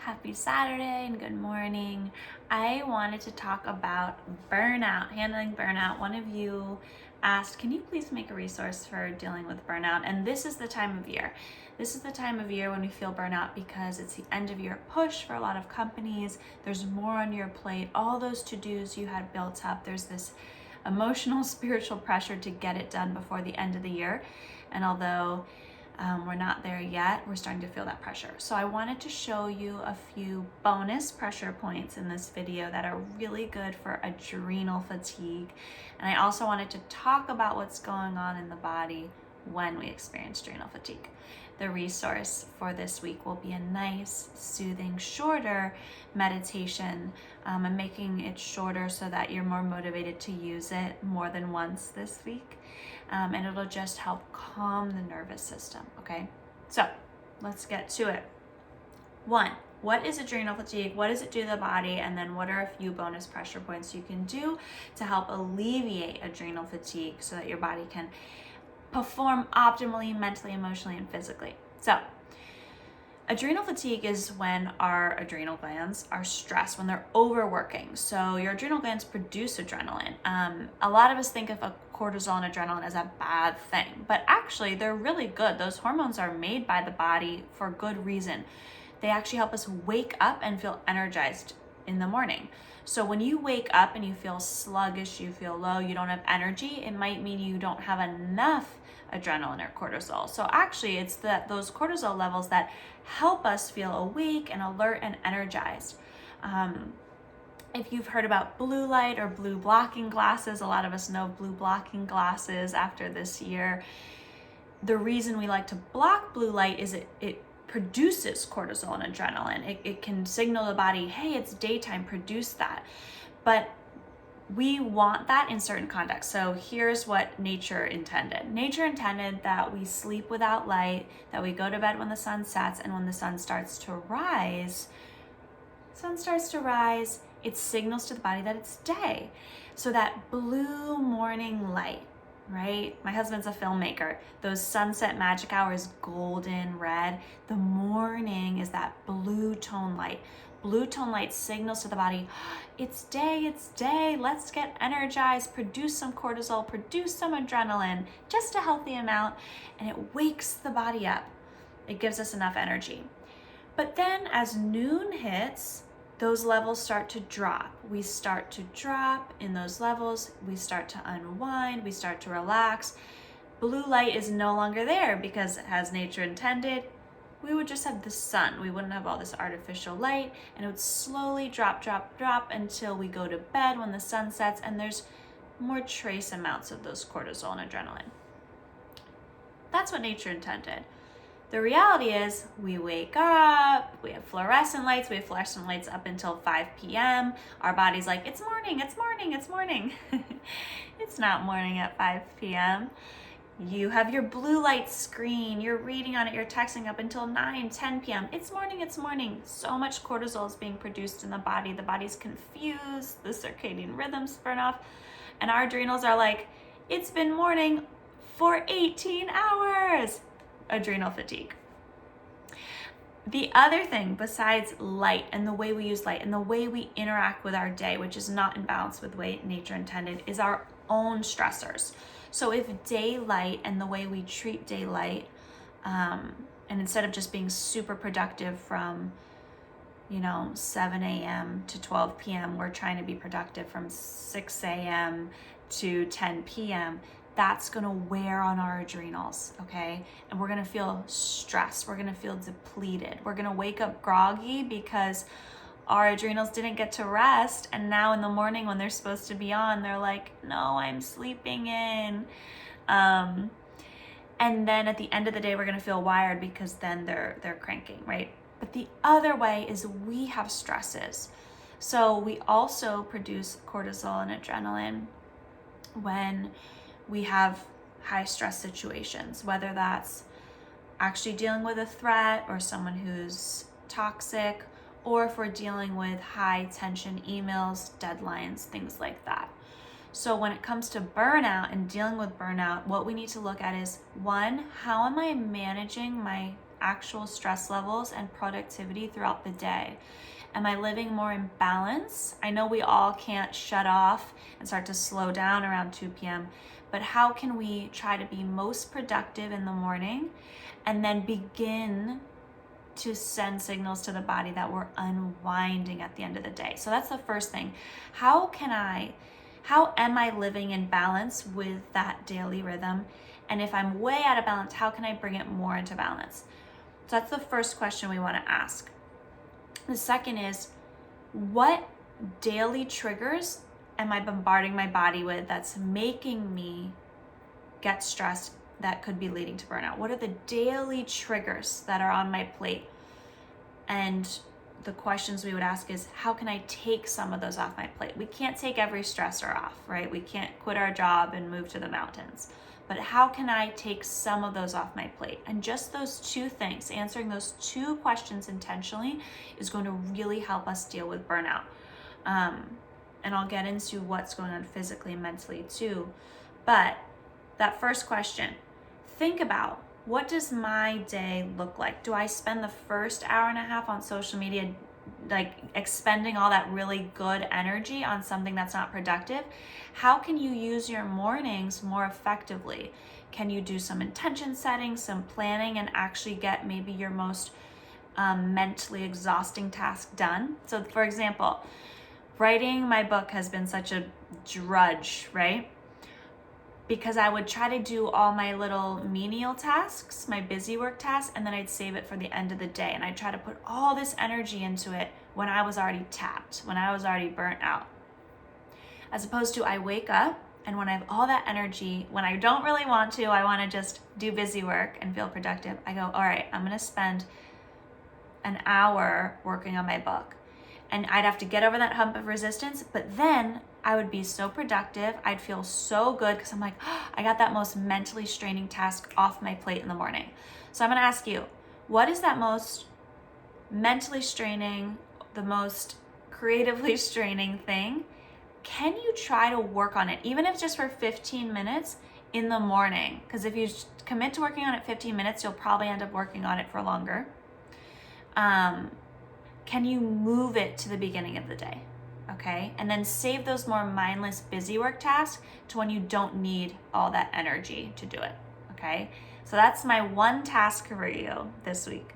Happy Saturday and good morning. I wanted to talk about burnout, handling burnout. One of you asked, can you please make a resource for dealing with burnout? And this is the time of year. This is the time of year when we feel burnout because it's the end of year push for a lot of companies. There's more on your plate. All those to-dos you had built up. There's this emotional, spiritual pressure to get it done before the end of the year. And although we're not there yet, we're starting to feel that pressure. So I wanted to show you a few bonus pressure points in this video that are really good for adrenal fatigue. And I also wanted to talk about what's going on in the body when we experience adrenal fatigue. The resource for this week will be a nice, soothing, shorter meditation. I'm making it shorter so that you're more motivated to use it more than once this week. And it'll just help calm the nervous system, okay? So let's get to it. 1, what is adrenal fatigue? What does it do to the body? And then what are a few bonus pressure points you can do to help alleviate adrenal fatigue so that your body can perform optimally, mentally, emotionally, and physically. So adrenal fatigue is when our adrenal glands are stressed, when they're overworking. So your adrenal glands produce adrenaline. A lot of us think of cortisol and adrenaline as a bad thing, but actually they're really good. Those hormones are made by the body for good reason. They actually help us wake up and feel energized in the morning. So when you wake up and you feel sluggish, you feel low, you don't have energy, it might mean you don't have enough adrenaline or cortisol. So actually it's those cortisol levels that help us feel awake and alert and energized. If you've heard about blue light or blue blocking glasses, a lot of us know blue blocking glasses after this year. The reason we like to block blue light is it produces cortisol and adrenaline. It can signal the body, hey, it's daytime, produce that. But we want that in certain contexts. So here's what nature intended. Nature intended that we sleep without light, that we go to bed when the sun sets, and when the sun starts to rise, it signals to the body that it's day. So that blue morning light, right? My husband's a filmmaker. Those sunset magic hours, golden red. The morning is that blue tone light. Blue tone light signals to the body, it's day, let's get energized, produce some cortisol, produce some adrenaline, just a healthy amount, and it wakes the body up. It gives us enough energy. But then as noon hits, those levels start to drop. We start to drop in those levels. We start to unwind. We start to relax. Blue light is no longer there because as nature intended, we would just have the sun. We wouldn't have all this artificial light, and it would slowly drop until we go to bed when the sun sets and there's more trace amounts of those cortisol and adrenaline. That's what nature intended. The reality is we wake up, we have fluorescent lights up until 5 p.m. Our body's like, it's morning. It's not morning at 5 p.m. You have your blue light screen, you're reading on it, you're texting up until 9, 10 p.m. It's morning. So much cortisol is being produced in the body. The body's confused, the circadian rhythms burn off, and our adrenals are like, it's been morning for 18 hours. Adrenal fatigue. The other thing besides light and the way we use light and the way we interact with our day, which is not in balance with the way nature intended, is our own stressors. So if daylight and the way we treat daylight, and instead of just being super productive from 7 a.m. to 12 p.m., we're trying to be productive from 6 a.m. to 10 p.m., that's going to wear on our adrenals, okay? And we're going to feel stressed. We're going to feel depleted. We're going to wake up groggy because our adrenals didn't get to rest. And now in the morning when they're supposed to be on, they're like, no, I'm sleeping in. And then at the end of the day, we're going to feel wired because then they're cranking, right? But the other way is we have stresses. So we also produce cortisol and adrenaline when we have high stress situations, whether that's actually dealing with a threat or someone who's toxic, or if we're dealing with high tension emails, deadlines, things like that. So when it comes to burnout and dealing with burnout, what we need to look at is, 1, how am I managing my actual stress levels and productivity throughout the day? Am I living more in balance? I know we all can't shut off and start to slow down around 2 p.m., but how can we try to be most productive in the morning and then begin to send signals to the body that we're unwinding at the end of the day? So that's the first thing. How am I living in balance with that daily rhythm? And if I'm way out of balance, how can I bring it more into balance? So that's the first question we want to ask. The second is, what daily triggers am I bombarding my body with that's making me get stressed that could be leading to burnout? What are the daily triggers that are on my plate? And the questions we would ask is, how can I take some of those off my plate? We can't take every stressor off, right? We can't quit our job and move to the mountains. But how can I take some of those off my plate? And just those two things, answering those two questions intentionally, is going to really help us deal with burnout. And I'll get into what's going on physically and mentally too. But that first question, think about, what does my day look like? Do I spend the first hour and a half on social media like expending all that really good energy on something that's not productive? How can you use your mornings more effectively? Can you do some intention setting, some planning, and actually get maybe your most mentally exhausting task done? So for example, writing my book has been such a drudge, right? Because I would try to do all my little menial tasks, my busy work tasks, and then I'd save it for the end of the day. And I'd try to put all this energy into it when I was already tapped, when I was already burnt out. As opposed to, I wake up, and when I have all that energy, when I don't really want to, I want to just do busy work and feel productive, I go, all right, I'm going to spend an hour working on my book. And I'd have to get over that hump of resistance, but then I would be so productive. I'd feel so good because I'm like, oh, I got that most mentally straining task off my plate in the morning. So I'm going to ask you, what is that most mentally straining, the most creatively straining thing? Can you try to work on it, even if just for 15 minutes in the morning? Because if you commit to working on it 15 minutes, you'll probably end up working on it for longer. Can you move it to the beginning of the day? Okay, and then save those more mindless busy work tasks to when you don't need all that energy to do it. Okay, so that's my one task for you this week.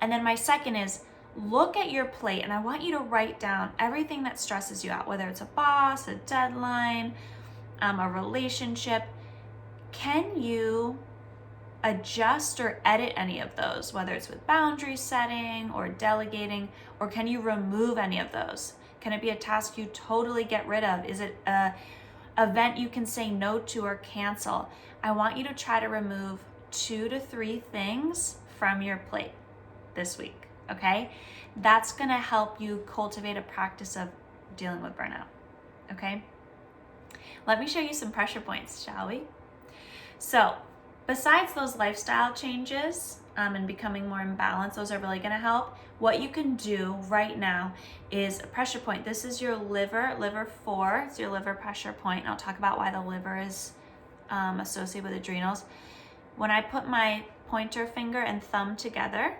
And then my second is, look at your plate, and I want you to write down everything that stresses you out, whether it's a boss, a deadline, a relationship. Can you adjust or edit any of those, whether it's with boundary setting or delegating, or can you remove any of those? Can it be a task you totally get rid of? Is it an event you can say no to or cancel? I want you to try to remove 2 to 3 things from your plate this week, okay? That's gonna help you cultivate a practice of dealing with burnout, okay? Let me show you some pressure points, shall we? So, besides those lifestyle changes and becoming more in balance, those are really gonna help. What you can do right now is a pressure point. This is your liver 4, it's your liver pressure point. And I'll talk about why the liver is associated with adrenals. When I put my pointer finger and thumb together,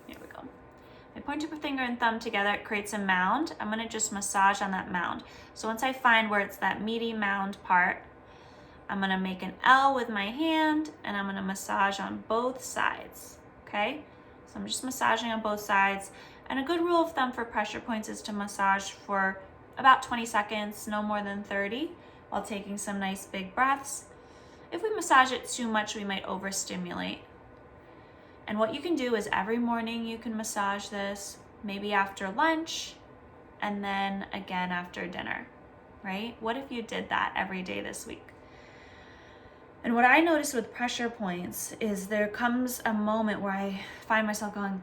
here we go. My pointer finger and thumb together, it creates a mound. I'm gonna just massage on that mound. So once I find where it's that meaty mound part, I'm gonna make an L with my hand and I'm gonna massage on both sides, okay? So I'm just massaging on both sides. And a good rule of thumb for pressure points is to massage for about 20 seconds, no more than 30, while taking some nice big breaths. If we massage it too much, we might overstimulate. And what you can do is every morning you can massage this, maybe after lunch, and then again after dinner, right? What if you did that every day this week? And what I notice with pressure points is there comes a moment where I find myself going,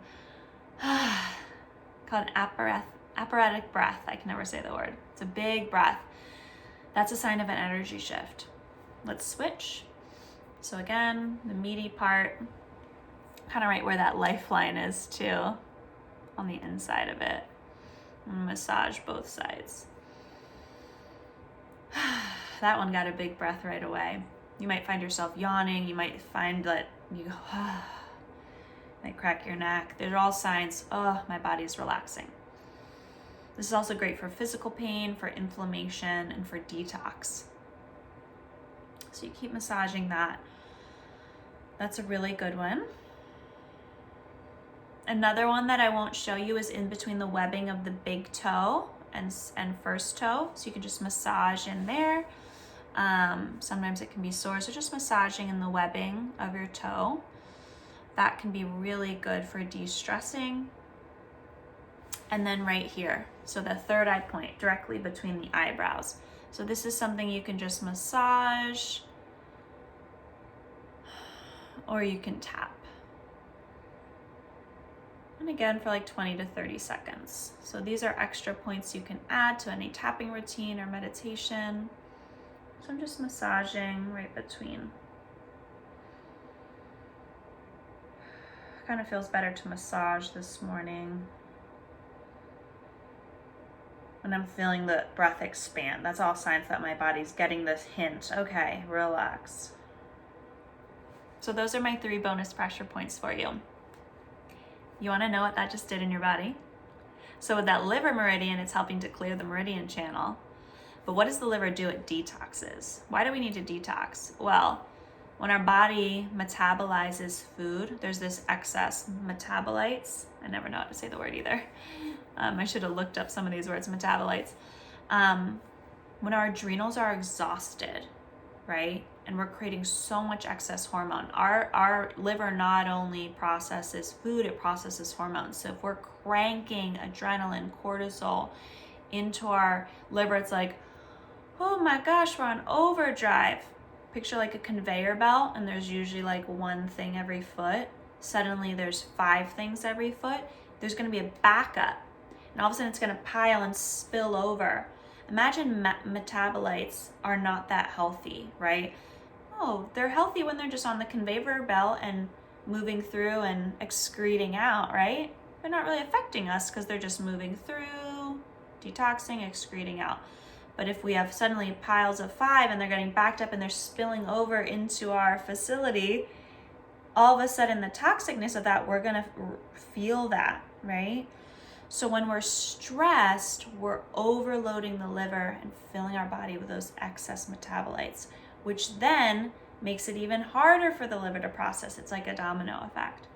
called an aparatic breath. I can never say the word. It's a big breath. That's a sign of an energy shift. Let's switch. So again, the meaty part, kind of right where that lifeline is too, on the inside of it. And massage both sides. That one got a big breath right away. You might find yourself yawning. You might find that you go, Might crack your neck. They're all signs, oh, my body's relaxing. This is also great for physical pain, for inflammation, and for detox. So you keep massaging that. That's a really good one. Another one that I won't show you is in between the webbing of the big toe and first toe. So you can just massage in there. Sometimes it can be sore, so just massaging in the webbing of your toe. That can be really good for de-stressing. And then right here, so the third eye point directly between the eyebrows. So this is something you can just massage, or you can tap. And again, for like 20 to 30 seconds. So these are extra points you can add to any tapping routine or meditation. So I'm just massaging right between. Kind of feels better to massage this morning. And I'm feeling the breath expand. That's all signs that my body's getting this hint. Okay, relax. So those are my 3 bonus pressure points for you. You want to know what that just did in your body? So with that liver meridian, it's helping to clear the meridian channel. But what does the liver do? It detoxes. Why do we need to detox? Well, when our body metabolizes food, there's this excess metabolites. I never know how to say the word either. I should have looked up some of these words, metabolites. When our adrenals are exhausted, right? And we're creating so much excess hormone. Our liver not only processes food, it processes hormones. So if we're cranking adrenaline, cortisol into our liver, it's like, oh my gosh, we're on overdrive. Picture like a conveyor belt, and there's usually like one thing every foot. Suddenly there's 5 things every foot. There's gonna be a backup. And all of a sudden it's gonna pile and spill over. Imagine metabolites are not that healthy, right? Oh, they're healthy when they're just on the conveyor belt and moving through and excreting out, right? They're not really affecting us because they're just moving through, detoxing, excreting out. But if we have suddenly piles of 5 and they're getting backed up and they're spilling over into our facility, all of a sudden the toxicness of that, we're gonna feel that, right? So when we're stressed, we're overloading the liver and filling our body with those excess metabolites, which then makes it even harder for the liver to process. It's like a domino effect.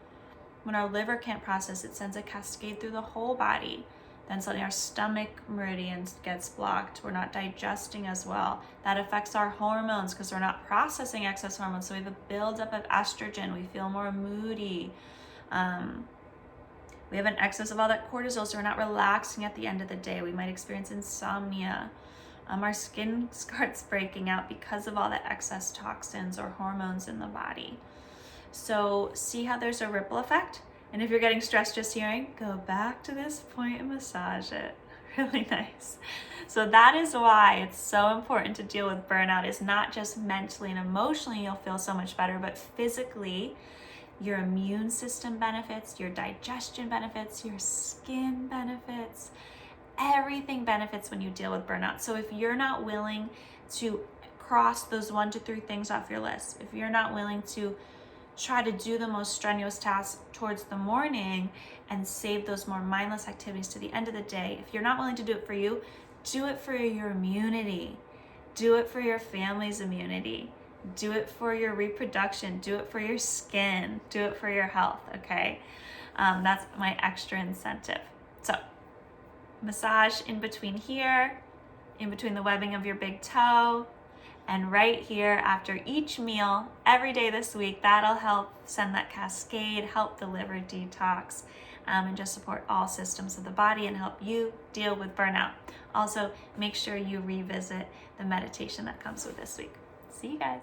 When our liver can't process, it sends a cascade through the whole body. Then suddenly our stomach meridians gets blocked. We're not digesting as well. That affects our hormones because we're not processing excess hormones. So we have a buildup of estrogen. We feel more moody. We have an excess of all that cortisol, so we're not relaxing at the end of the day. We might experience insomnia. Our skin starts breaking out because of all the excess toxins or hormones in the body. So see how there's a ripple effect? And if you're getting stressed just hearing, go back to this point and massage it. Really nice. So that is why it's so important to deal with burnout. Is not just mentally and emotionally you'll feel so much better, but physically, your immune system benefits, your digestion benefits, your skin benefits. Everything benefits when you deal with burnout. So if you're not willing to cross those 1 to 3 things off your list, if you're not willing to try to do the most strenuous tasks towards the morning and save those more mindless activities to the end of the day, if you're not willing to do it for you, do it for your immunity. Do it for your family's immunity. Do it for your reproduction. Do it for your skin. Do it for your health, okay? That's my extra incentive. So massage in between here, in between the webbing of your big toe, and right here after each meal every day this week. That'll help send that cascade, help the liver detox, and just support all systems of the body and help you deal with burnout. Also, make sure you revisit the meditation that comes with this week. See you guys.